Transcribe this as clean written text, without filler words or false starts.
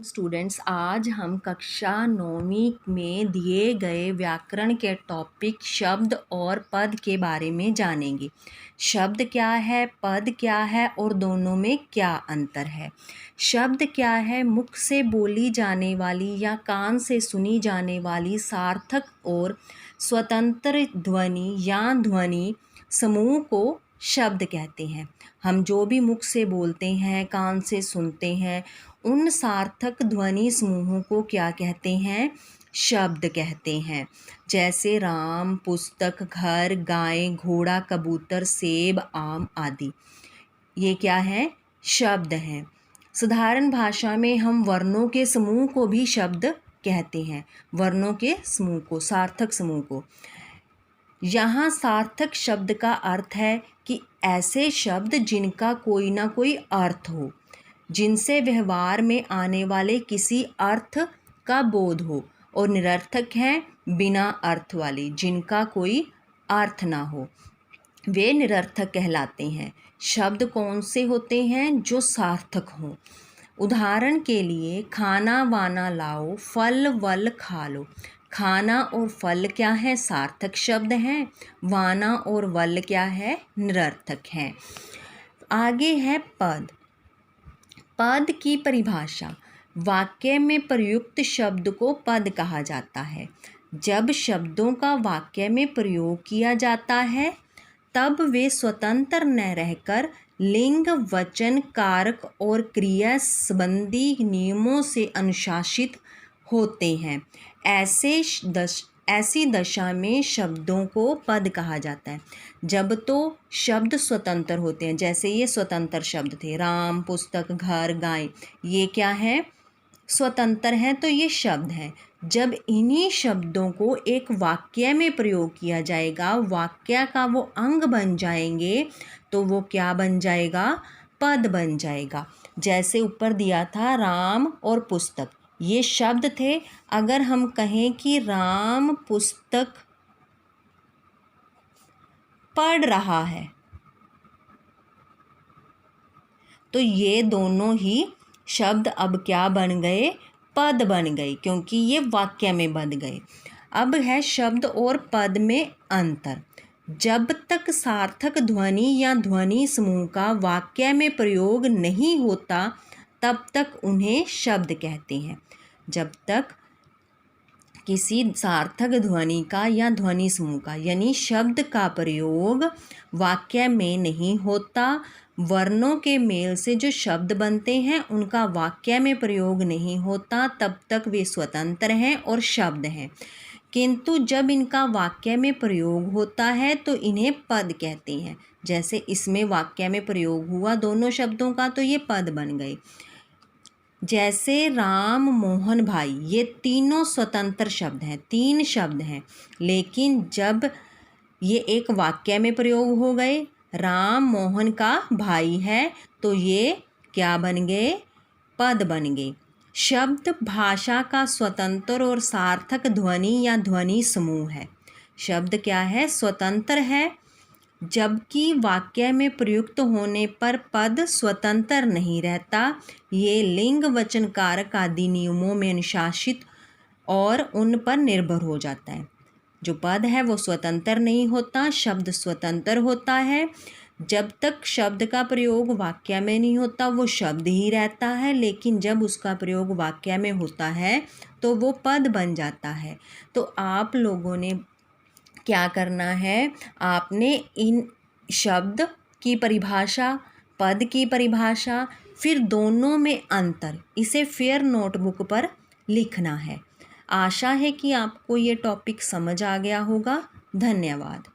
Students, आज हम कक्षा 9वीं में दिए गए व्याकरण के टॉपिक शब्द और पद के बारे में जानेंगे। शब्द क्या है, पद क्या है और दोनों में क्या अंतर है। शब्द क्या है? मुख से बोली जाने वाली या कान से सुनी जाने वाली सार्थक और स्वतंत्र ध्वनि या ध्वनि समूह को शब्द कहते हैं। हम जो भी मुख से बोलते हैं, कान से सुनते हैं, उन सार्थक ध्वनि समूहों को क्या कहते हैं? शब्द कहते हैं। जैसे राम, पुस्तक, घर, गाय, घोड़ा, कबूतर, सेब, आम आदि। ये क्या है? शब्द हैं। साधारण भाषा में हम वर्णों के समूह को भी शब्द कहते हैं। वर्णों के समूह को, सार्थक समूह को। यहाँ सार्थक शब्द का अर्थ है कि ऐसे शब्द जिनका कोई ना कोई अर्थ हो, जिनसे व्यवहार में आने वाले किसी अर्थ का बोध हो, और निरर्थक हैं बिना अर्थ वाले, जिनका कोई अर्थ ना हो, वे निरर्थक कहलाते हैं। शब्द कौन से होते हैं? जो सार्थक हों। उदाहरण के लिए, खाना वाना लाओ, फल वल खा लो। खाना और फल क्या है? सार्थक शब्द हैं। वाना और वल क्या है? निरर्थक हैं। आगे है पद। पद की परिभाषा। वाक्य में प्रयुक्त शब्द को पद कहा जाता है। जब शब्दों का वाक्य में प्रयोग किया जाता है तब वे स्वतंत्र न रहकर लिंग, वचन, कारक और क्रिया संबंधी नियमों से अनुशासित होते हैं। ऐसी दशा में शब्दों को पद कहा जाता है। जब तो शब्द स्वतंत्र होते हैं, जैसे ये स्वतंत्र शब्द थे, राम, पुस्तक, घर, गाय, ये क्या है? स्वतंत्र हैं, तो ये शब्द हैं। जब इन्हीं शब्दों को एक वाक्य में प्रयोग किया जाएगा, वाक्य का वो अंग बन जाएंगे, तो वो क्या बन जाएगा? पद बन जाएगा। जैसे ऊपर दिया था राम और पुस्तक, ये शब्द थे। अगर हम कहें कि राम पुस्तक पढ़ रहा है, तो ये दोनों ही शब्द अब क्या बन गए? पद बन गए, क्योंकि ये वाक्य में बन गए। अब है शब्द और पद में अंतर। जब तक सार्थक ध्वनि या ध्वनि समूह का वाक्य में प्रयोग नहीं होता तब तक उन्हें शब्द कहते हैं। जब तक किसी सार्थक ध्वनि का या ध्वनि समूह का यानी शब्द का प्रयोग वाक्य में नहीं होता, वर्णों के मेल से जो शब्द बनते हैं उनका वाक्य में प्रयोग नहीं होता, तब तक वे स्वतंत्र हैं और शब्द हैं। किंतु जब इनका वाक्य में प्रयोग होता है तो इन्हें पद कहते हैं। जैसे इसमें वाक्य में प्रयोग हुआ दोनों शब्दों का, तो ये पद बन गए। जैसे राम, मोहन, भाई, ये तीनों स्वतंत्र शब्द हैं, तीन शब्द हैं। लेकिन जब ये एक वाक्य में प्रयोग हो गए, राम मोहन का भाई है, तो ये क्या बन गए? पद बन गए। शब्द भाषा का स्वतंत्र और सार्थक ध्वनि या ध्वनि समूह है। शब्द क्या है? स्वतंत्र है, जबकि वाक्य में प्रयुक्त होने पर पद स्वतंत्र नहीं रहता। ये लिंग, वचन, कारक आदि नियमों में अनुशासित और उन पर निर्भर हो जाता है। जो पद है वो स्वतंत्र नहीं होता, शब्द स्वतंत्र होता है। जब तक शब्द का प्रयोग वाक्य में नहीं होता वो शब्द ही रहता है, लेकिन जब उसका प्रयोग वाक्य में होता है तो वो पद बन जाता है। तो आप लोगों ने क्या करना है? आपने इन शब्द की परिभाषा, पद की परिभाषा, फिर दोनों में अंतर, इसे फेयर नोटबुक पर लिखना है। आशा है कि आपको ये टॉपिक समझ आ गया होगा। धन्यवाद।